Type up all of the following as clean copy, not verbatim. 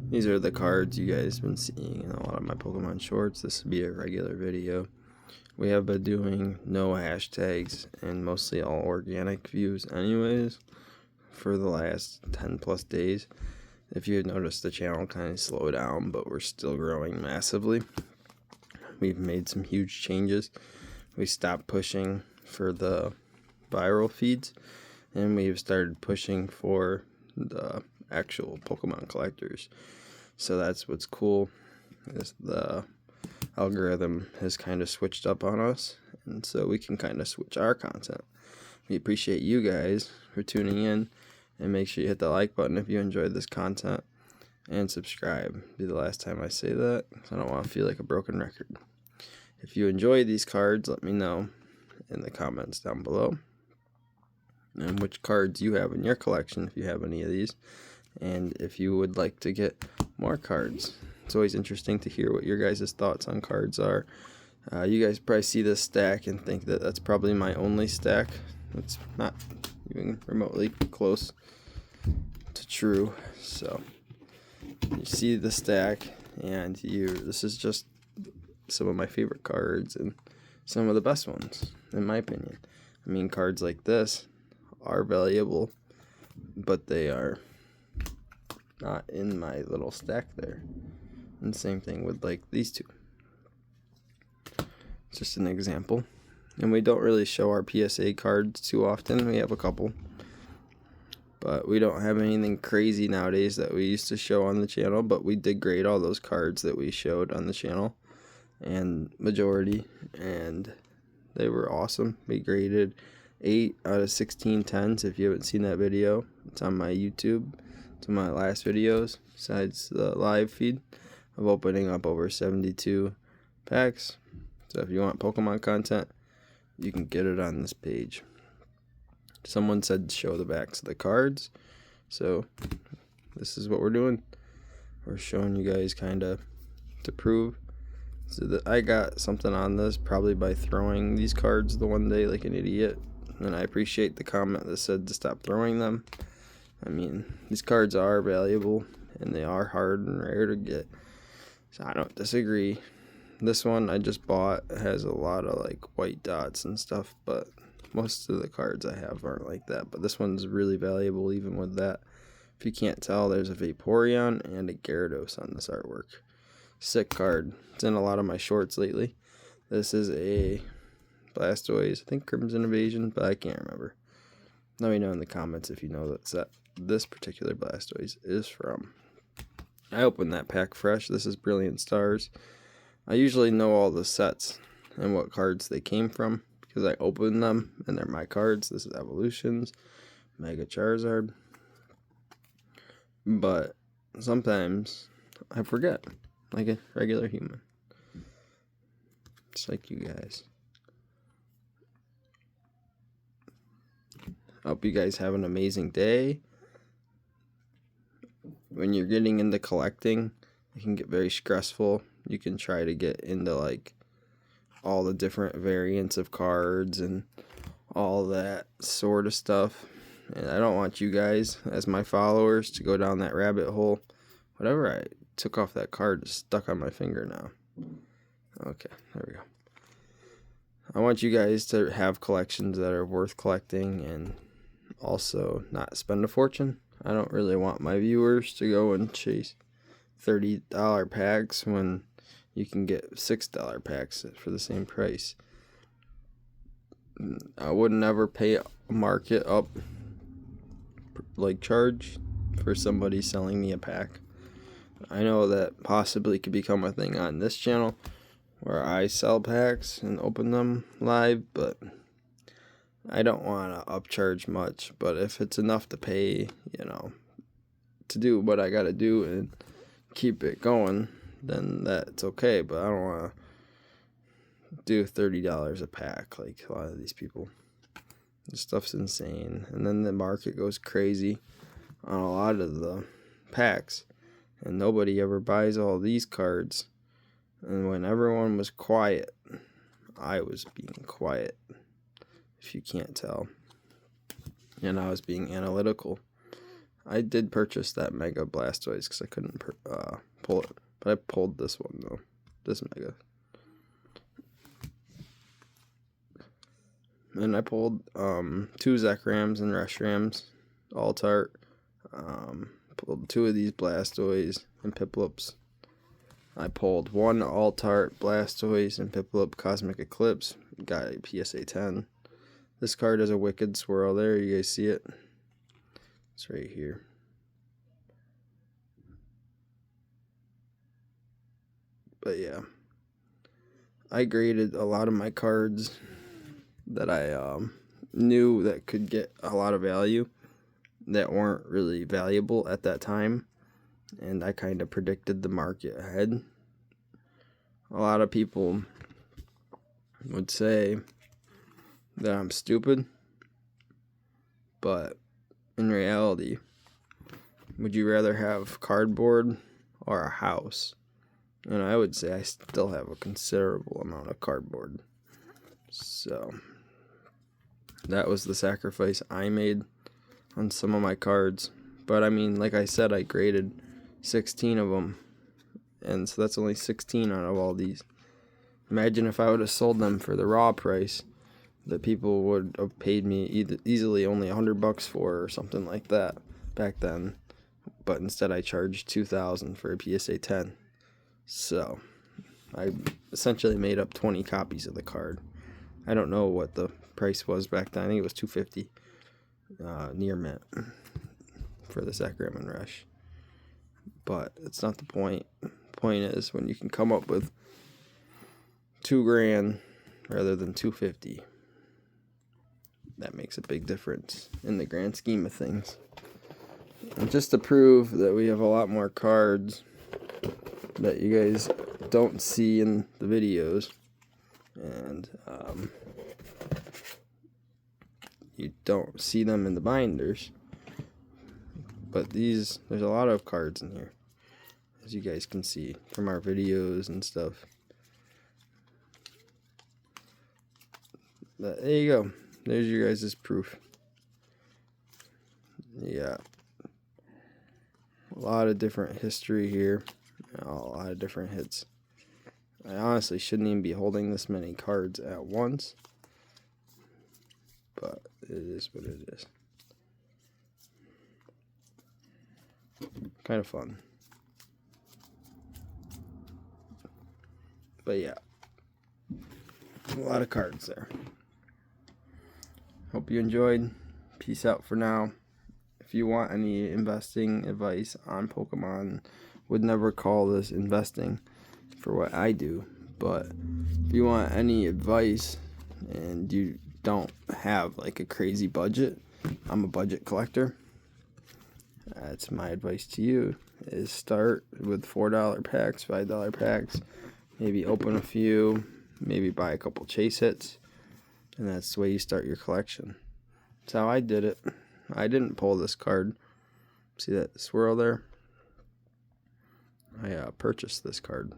These are the cards you guys have been seeing in a lot of my Pokemon shorts. This would be a regular video. We have been doing no hashtags and mostly all organic views anyways for the last 10 plus days. If you had noticed, the channel kind of slowed down, but we're still growing massively. We've made some huge changes. We stopped pushing for the viral feeds, and we've started pushing for the actual Pokemon collectors. So that's what's cool, is the algorithm has kind of switched up on us, and so we can kind of switch our content. We appreciate you guys for tuning in, and make sure you hit the like button if you enjoyed this content, and subscribe. Be the last time I say that, because I don't want to feel like a broken record. If you enjoy these cards, let me know in the comments down below, and which cards you have in your collection, if you have any of these, and if you would like to get more cards. It's always interesting to hear what your guys' thoughts on cards are. You guys probably see this stack and think that that's probably my only stack. It's not even remotely close to true. So you see the stack, and this is just some of my favorite cards and some of the best ones, in my opinion. I mean, cards like this are valuable, but they are not in my little stack there. And same thing with like these two. It's just an example. And we don't really show our PSA cards too often. We have a couple, but we don't have anything crazy nowadays that we used to show on the channel. But we did grade all those cards that we showed on the channel, and majority, and they were awesome. We graded 8 out of 16 10s. If you haven't seen that video, it's on my YouTube. It's my last videos besides the live feed of opening up over 72 packs. So if you want Pokemon content, you can get it on this page. Someone said show the backs of the cards, so this is what we're doing. We're showing you guys kind of to prove. So that I got something on this probably by throwing these cards the one day like an idiot, and I appreciate the comment that said to stop throwing them. I mean, these cards are valuable, and they are hard and rare to get, so I don't disagree. This one I just bought has a lot of like white dots and stuff, but most of the cards I have aren't like that. But this one's really valuable even with that. If you can't tell, there's a Vaporeon and a Gyarados on this artwork. Sick card. It's in a lot of my shorts lately. This is a Blastoise, I think Crimson Invasion, but I can't remember. Let me know in the comments if you know that this particular Blastoise is from. I opened that pack fresh. This is Brilliant Stars. I usually know all the sets and what cards they came from because I opened them and they're my cards. This is Evolutions, Mega Charizard. But sometimes I forget, like a regular human. Just like you guys. I hope you guys have an amazing day. When you're getting into collecting, it can get very stressful. You can try to get into like all the different variants of cards and all that sort of stuff. And I don't want you guys, as my followers, to go down that rabbit hole. Whatever I took off that card is stuck on my finger now. Okay, there we go. I want you guys to have collections that are worth collecting and also not spend a fortune. I don't really want my viewers to go and chase $30 packs when you can get $6 packs for the same price. I would never pay a market up like charge for somebody selling me a pack. I know that possibly could become a thing on this channel where I sell packs and open them live, but I don't want to upcharge much. But if it's enough to pay, to do what I got to do and keep it going, then that's okay. But I don't want to do $30 a pack like a lot of these people. This stuff's insane. And then the market goes crazy on a lot of the packs, and nobody ever buys all these cards. And when everyone was quiet, I was being quiet, if you can't tell. And I was being analytical. I did purchase that Mega Blastoise because I couldn't pull it. But I pulled this one, though. This Mega. And I pulled 2 Zekrams and Reshrams, Altart. Pulled 2 of these Blastoise and Piplups. I pulled 1 Altart, Blastoise, and Piplup Cosmic Eclipse. Got a PSA 10. This card has a Wicked Swirl there. You guys see it? It's right here. But yeah, I graded a lot of my cards that I knew that could get a lot of value that weren't really valuable at that time, and I kind of predicted the market ahead. A lot of people would say that I'm stupid, but in reality, would you rather have cardboard or a house? And I would say I still have a considerable amount of cardboard. So that was the sacrifice I made on some of my cards. But I mean, like I said, I graded 16 of them. And so that's only 16 out of all these. Imagine if I would have sold them for the raw price that people would have paid me easily only $100 for or something like that back then. But instead I charged $2,000 for a PSA 10. So I essentially made up 20 copies of the card. I don't know what the price was back then. I think it was $250 near mint for the Zekrom and Rush. But it's not the point. The point is when you can come up with $2,000 rather than $250, that makes a big difference in the grand scheme of things. And just to prove that we have a lot more cards that you guys don't see in the videos, and you don't see them in the binders, but there's a lot of cards in here, as you guys can see from our videos and stuff. But there you go. There's your guys' proof. Yeah, a lot of different history here. A lot of different hits. I honestly shouldn't even be holding this many cards at once, but it is what it is. Kind of fun. But yeah, a lot of cards there. Hope you enjoyed. Peace out for now. If you want any investing advice on Pokemon, would never call this investing for what I do, but if you want any advice and you don't have like a crazy budget, I'm a budget collector. That's my advice to you, is start with $4 packs, $5 packs, maybe open a few, maybe buy a couple chase hits, and that's the way you start your collection. That's how I did it. I didn't pull this card. See that swirl there? I purchased this card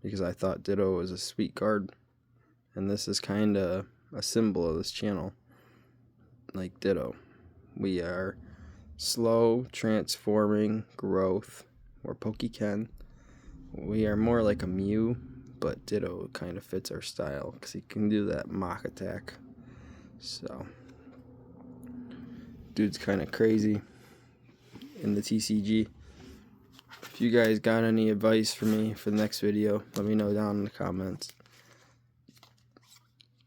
because I thought Ditto was a sweet card, and this is kind of a symbol of this channel. Like Ditto, we are slow transforming growth. We're Pokéken. We are more like a Mew, but Ditto kind of fits our style because he can do that mock attack. So dude's kind of crazy in the TCG. If you guys got any advice for me for the next video, let me know down in the comments.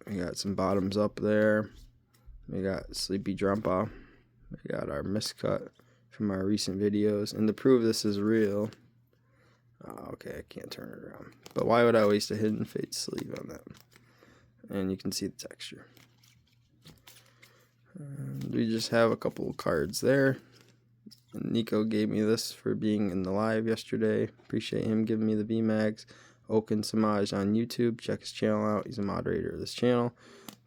We got some bottoms up there. We got Sleepy Drumpa. We got our miscut from our recent videos. And to prove this is real, okay, I can't turn it around. But why would I waste a Hidden Fate sleeve on that? And you can see the texture. And we just have a couple of cards there. And Nico gave me this for being in the live yesterday. Appreciate him giving me the VMAX. Oaken Samaj on YouTube. Check his channel out. He's a moderator of this channel.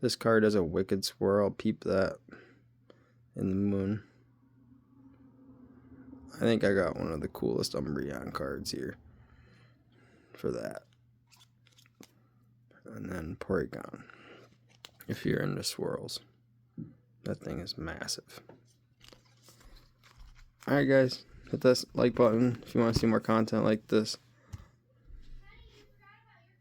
This card has a Wicked Swirl. Peep that in the moon. I think I got one of the coolest Umbreon cards here for that. And then Porygon, if you're into swirls. That thing is massive. Alright guys, hit that like button if you want to see more content like this.